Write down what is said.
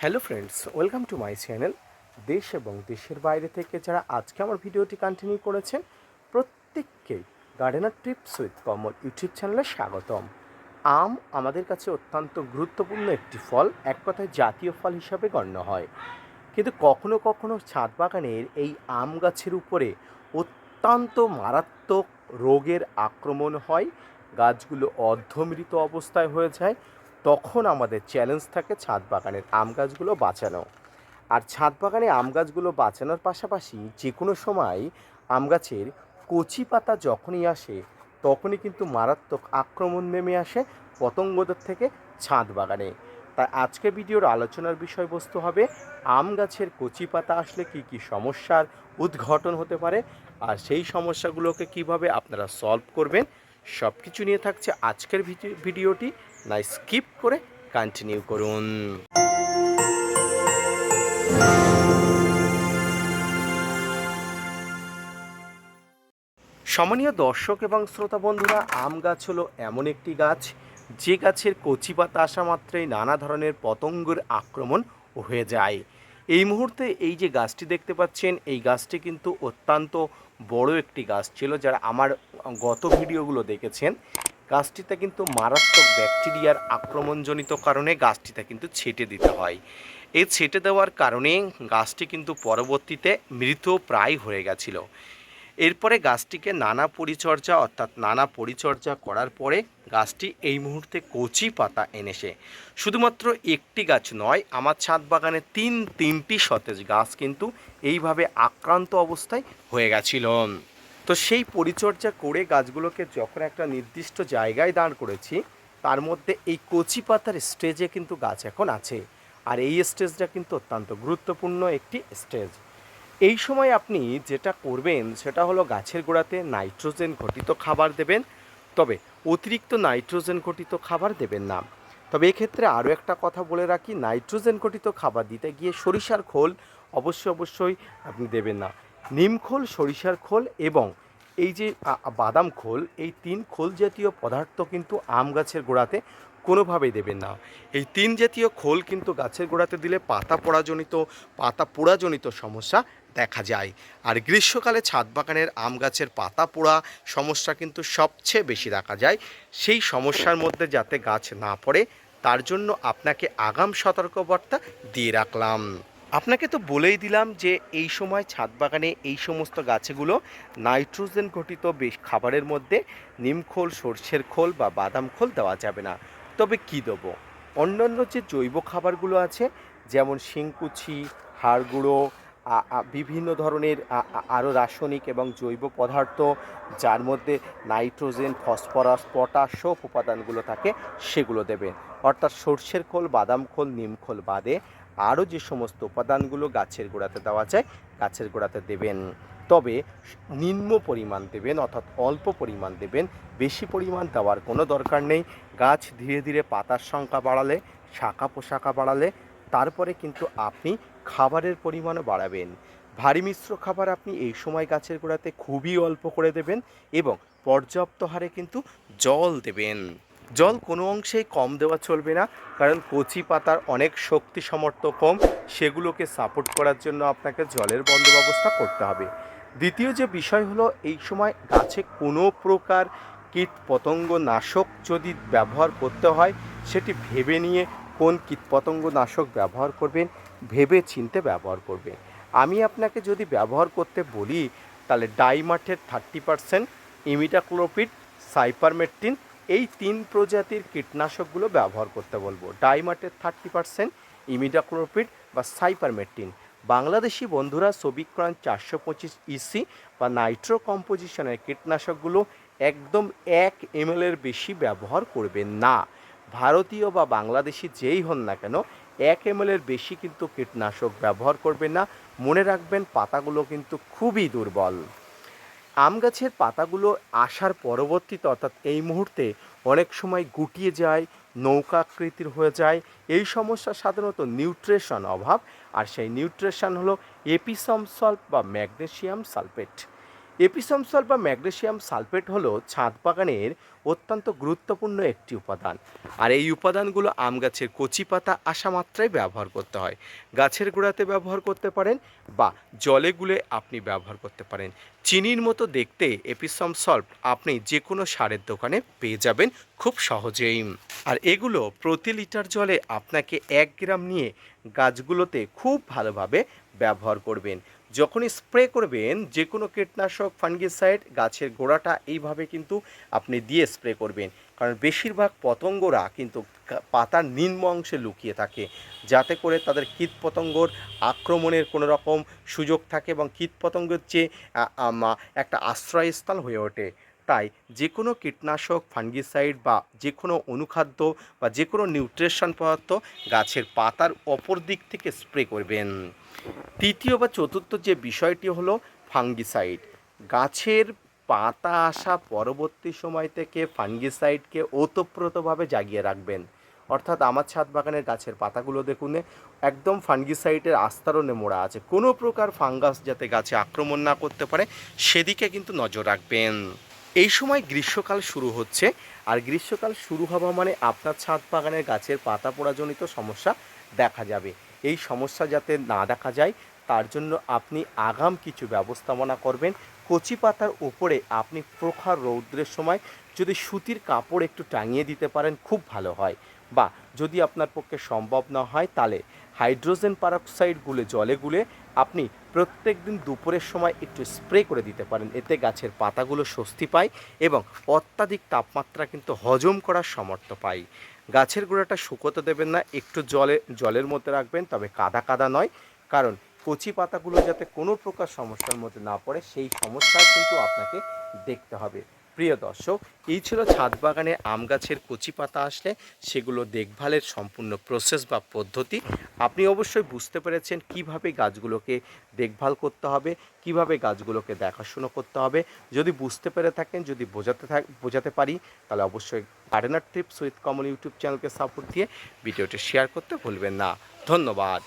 Hello friends, welcome to my channel. দেশ এবং দেশের বাইরে থেকে যারা আজকে আমার ভিডিওটি কন্টিনিউ করেছেন প্রত্যেককেই gardener tips with Kamal YouTube চ্যানেলে স্বাগতম। আম আমাদের কাছে অত্যন্ত গুরুত্বপূর্ণ একটি ফল, এক কথায় জাতীয় ফল হিসাবে গণ্য হয়। কিন্তু কখনো কখনো ছাদ বাগানের এই আম গাছের উপরে অত্যন্ত মারাত্মক রোগের আক্রমণ হয়, গাছগুলো অর্ধমৃত অবস্থায় হয়ে যায়। তখন আমাদের চ্যালেঞ্জ থাকে ছাদ বাগানের আম গাছগুলো বাঁচানো। আর ছাদ বাগানে আম গাছগুলো বাঁচানোর পাশাপাশি যে কোনো সময় আম গাছের কচি পাতা যখনই আসে তখনই কিন্তু মারাত্মক আক্রমণ নেমে আসে পতঙ্গদের থেকে ছাদ বাগানে। তাই আজকে ভিডিওর আলোচনার বিষয়বস্তু হবে আম গাছের কচি পাতা আসলে কী কী সমস্যার উদ্ঘটন হতে পারে, আর সেই সমস্যাগুলোকে কিভাবে আপনারা সলভ করবেন, সব কিছু নিয়ে থাকছে আজকের ভিডিওটি। না স্কিপ করে কন্টিনিউ করুন। সম্মানীয় দর্শক এবং শ্রোতা বন্ধুরা, আম গাছ হলো এমন একটি গাছ যে গাছের কচি পাতা আসা মাত্রই নানা ধরনের পতঙ্গের আক্রমণ হয়ে যায়। এই মুহূর্তে এই যে গাছটি দেখতে পাচ্ছেন, এই গাছটি কিন্তু অত্যন্ত বড় একটি গাছ ছিল। যারা আমার গত ভিডিওগুলো দেখেছেন, গাছটিতে কিন্তু মারাত্মক ব্যাকটেরিয়ার আক্রমণজনিত কারণে গাছটিতে কিন্তু ছেটে দিতে হয়। এই ছেটে দেওয়ার কারণে গাছটি কিন্তু পরবর্তীতে মৃত প্রায় হয়ে গেছিল। এরপরে গাছটিকে নানা পরিচর্যা করার পরে গাছটি এই মুহূর্তে কচি পাতা এনেছে। শুধুমাত্র একটি গাছ নয়, আমার ছাদ বাগানে তিনটি সতেজ গাছ কিন্তু এইভাবে আক্রান্ত অবস্থায় হয়ে গেছিল। তো সেই পরিচর্যা করে গাছগুলোকে যখন একটা নির্দিষ্ট জায়গায় দাঁড় করেছি, তার মধ্যে এই কচি পাতার স্টেজে কিন্তু গাছ এখন আছে। আর এই স্টেজটা কিন্তু অত্যন্ত গুরুত্বপূর্ণ একটি স্টেজ। এই সময় আপনি যেটা করবেন সেটা হলো গাছের গোড়াতে নাইট্রোজেন ঘটিত খাবার দেবেন, তবে অতিরিক্ত নাইট্রোজেন ঘটিত খাবার দেবেন না। তবে এক্ষেত্রে আরও একটা কথা বলে রাখি, নাইট্রোজেন ঘটিত খাবার দিতে গিয়ে সরিষার খোল অবশ্যই আপনি দেবেন না। নিম খোল, সরিষার খোল এবং এই যে বাদাম খোল, এই 3 খোল জাতীয় পদার্থ কিন্তু আম গাছের গোড়াতে কোনোভাবেই দেবেন না। এই 3 জাতীয় খোল কিন্তু গাছের গোড়াতে দিলে পাতা পোড়াজনিত সমস্যা দেখা যায়। আর গ্রীষ্মকালে ছাদ বাগানের আম গাছের পাতা পোড়া সমস্যা কিন্তু সবচেয়ে বেশি দেখা যায়। সেই সমস্যার মধ্যে যাতে গাছ না পড়ে, তার জন্য আপনাকে আগাম সতর্কবার্তা দিয়ে রাখলাম। আপনাকে তো বলেই দিলাম যে এই সময় ছাদ বাগানে এই সমস্ত গাছগুলো নাইট্রোজেন ঘটিত বেশ খাবারের মধ্যে নিমখোল, সর্ষের খোল বা বাদাম খোল দেওয়া যাবে না। তবে কি দেবো, অন্যান্য যে জৈব খাবারগুলো আছে, যেমন শিংকুচি, হাড় গুঁড়ো, বিভিন্ন ধরনের আরও রাসায়নিক এবং জৈব পদার্থ যার মধ্যে নাইট্রোজেন, ফসফরাস, পটাশ সব উপাদানগুলো থাকে, সেগুলো দেবেন। অর্থাৎ সর্ষের খোল, বাদাম খোল, নিম খোল বাদে আরও যে সমস্ত উপাদানগুলো গাছের গোড়াতে দেওয়া যায় গাছের গোড়াতে দেবেন। তবে নিম্ন পরিমাণ দেবেন, অর্থাৎ অল্প পরিমাণ দেবেন, বেশি পরিমাণ দেওয়ার কোনো দরকার নেই। গাছ ধীরে ধীরে পাতার সংখ্যা বাড়ালে, শাখা পোশাখা বাড়ালে তারপরে কিন্তু আপনি খাবারের পরিমাণও বাড়াবেন। ভারী মিশ্র খাবার আপনি এই সময় গাছের গোড়াতে খুবই অল্প করে দেবেন এবং পর্যাপ্ত হারে কিন্তু জল দেবেন। জল কোনো অংশেই কম দেওয়া চলবে না, কারণ কচি পাতার অনেক শক্তি সামর্থ্য কম, সেগুলোকে সাপোর্ট করার জন্য আপনাকে জলের বন্দোবস্ত করতে হবে। দ্বিতীয় যে বিষয় হলো, এই সময় গাছে কোনো প্রকার কীট পতঙ্গ নাশক যদি ব্যবহার করতে হয়, সেটি ভেবে নিয়ে কোন কীটপতঙ্গ নাশক ব্যবহার করবেন, ভেবে চিন্তে ব্যবহার করবেন। আমি আপনাকে যদি ব্যবহার করতে বলি, তাহলে ডাইমার্টের 30%, ইমিডাক্লোপিড, সাইপারমেট্রিন, এই 3 প্রজাতির কীটনাশকগুলো ব্যবহার করতে বলবো। ডাইমার্টের 30%, ইমিডাক্লোপিড বা সাইপারমেট্রিন। বাংলাদেশি বন্ধুরা সবিক্রন 425 ইসি বা নাইট্রো কম্পোজিশনের কীটনাশকগুলো একদম 1 ml বেশি ব্যবহার করবেন না। ভারতীয় বা বাংলাদেশি যেই হন না কেন, 1 ml বেশি কিন্তু কীটনাশক ব্যবহার করবেন না। মনে রাখবেন, পাতাগুলো কিন্তু খুবই দুর্বল। আম গাছের পাতাগুলো আসার পরবর্তীতে, অর্থাৎ এই মুহূর্তে অনেক সময় গুটিয়ে যায়, নৌকাকৃতির হয়ে যায়। এই সমস্যা সাধারণত নিউট্রিশন অভাব, আর সেই নিউট্রিশন হলো এপিসম সল্ট বা ম্যাগনেসিয়াম সালফেট। এপিসম সল্ট বা ম্যাগনেসিয়াম সালফেট হলো ছাদ বাগানের অত্যন্ত গুরুত্বপূর্ণ একটি উপাদান। আর এই উপাদানগুলো আম গাছের কচি পাতা আসা মাত্রায় ব্যবহার করতে হয়। গাছের গোড়াতে ব্যবহার করতে পারেন বা জলে গুলে আপনি ব্যবহার করতে পারেন। চিনির মতো দেখতে এপিসম সল্ট আপনি যে কোনো সারের দোকানে পেয়ে যাবেন খুব সহজেই। আর এগুলো প্রতি লিটার জলে আপনাকে 1 গ্রাম নিয়ে গাছগুলোতে খুব ভালোভাবে ব্যবহার করবেন। যখনই স্প্রে করবেন যে কোনো কীটনাশক ফাঙ্গিসাইড গাছের গোড়াটা এইভাবে কিন্তু আপনি দিয়ে স্প্রে করবেন, কারণ বেশিরভাগ পতঙ্গরা কিন্তু পাতার নিম্ন অংশে লুকিয়ে থাকে, যাতে করে তাদের কীটপতঙ্গর আক্রমণের কোনো রকম সুযোগ থাকে এবং কীটপতঙ্গের যে একটা আশ্রয়স্থল হয়ে ওঠে। তাই যে কোনো কীটনাশক ফাঙ্গিসাইড বা যে কোনো অনুখাদ্য বা যে কোনো নিউট্রিশন পদার্থ গাছের পাতার অপর দিক থেকে স্প্রে করবেন। তৃতীয় বা চতুর্থ যে বিষয়টি হলো ফাঙ্গিসাইড। গাছের পাতা আসা পরবর্তী সময় থেকে ফাঙ্গিসাইডকে ওতপ্রোতভাবে জাগিয়ে রাখবেন। অর্থাৎ আমার ছাদ বাগানের গাছের পাতাগুলো দেখুন একদম ফাঙ্গিসাইডের আস্তরণে মোড়া আছে, কোনো প্রকার ফাঙ্গাস যাতে গাছে আক্রমণ না করতে পারে সেদিকে কিন্তু নজর রাখবেন। এই সময় গ্রীষ্মকাল শুরু হচ্ছে, আর গ্রীষ্মকাল শুরু হওয়া মানে আপনার ছাদ বাগানের গাছের পাতা পোড়াজনিত সমস্যা দেখা যাবে। এই সমস্যা যাতে না দেখা যায় তার জন্য আপনি আগাম কিছু ব্যবস্থাপনা করবেন। কচি পাতার উপরে আপনি প্রখর রৌদ্রের সময় যদি সুতির কাপড় একটু টাঙিয়ে দিতে পারেন খুব ভালো হয়, বা যদি আপনার পক্ষে সম্ভব না হয় তাহলে হাইড্রোজেন পারক্সাইড গুলে জলে গুলে আপনি প্রত্যেক দিন দুপুরের সময় একটু স্প্রে করে দিতে পারেন। এতে গাছের পাতাগুলো স্বস্তি পায় এবং অত্যাধিক তাপমাত্রা কিন্তু হজম করার সামর্থ্য পায়। গাছের গোড়াটা শুকোতে দেবেন না, একটু জলের মধ্যে রাখবেন, তবে কাদা কাদা নয়, কারণ কচি পাতাগুলো যাতে কোনো প্রকার সমস্যার মধ্যে না পড়ে সেই সমস্যা কিন্তু আপনাকে দেখতে হবে। প্রিয় দর্শক, এই ছিল ছাদ বাগানে আম গাছের কচি পাতা আসলে সেগুলো দেখভালের সম্পূর্ণ প্রসেস বা পদ্ধতি। আপনি অবশ্যই বুঝতে পেরেছেন কিভাবে গাছগুলোকে দেখভাল করতে হবে, কিভাবে গাছগুলোকে দেখাশুনো করতে হবে। যদি বুঝতে পেরে থাকেন, যদি বোঝাতে পারি, তাহলে অবশ্যই gardener tips with Kamal YouTube চ্যানেলকে সাপোর্ট দিয়ে ভিডিওটি শেয়ার করতে ভুলবেন না। ধন্যবাদ।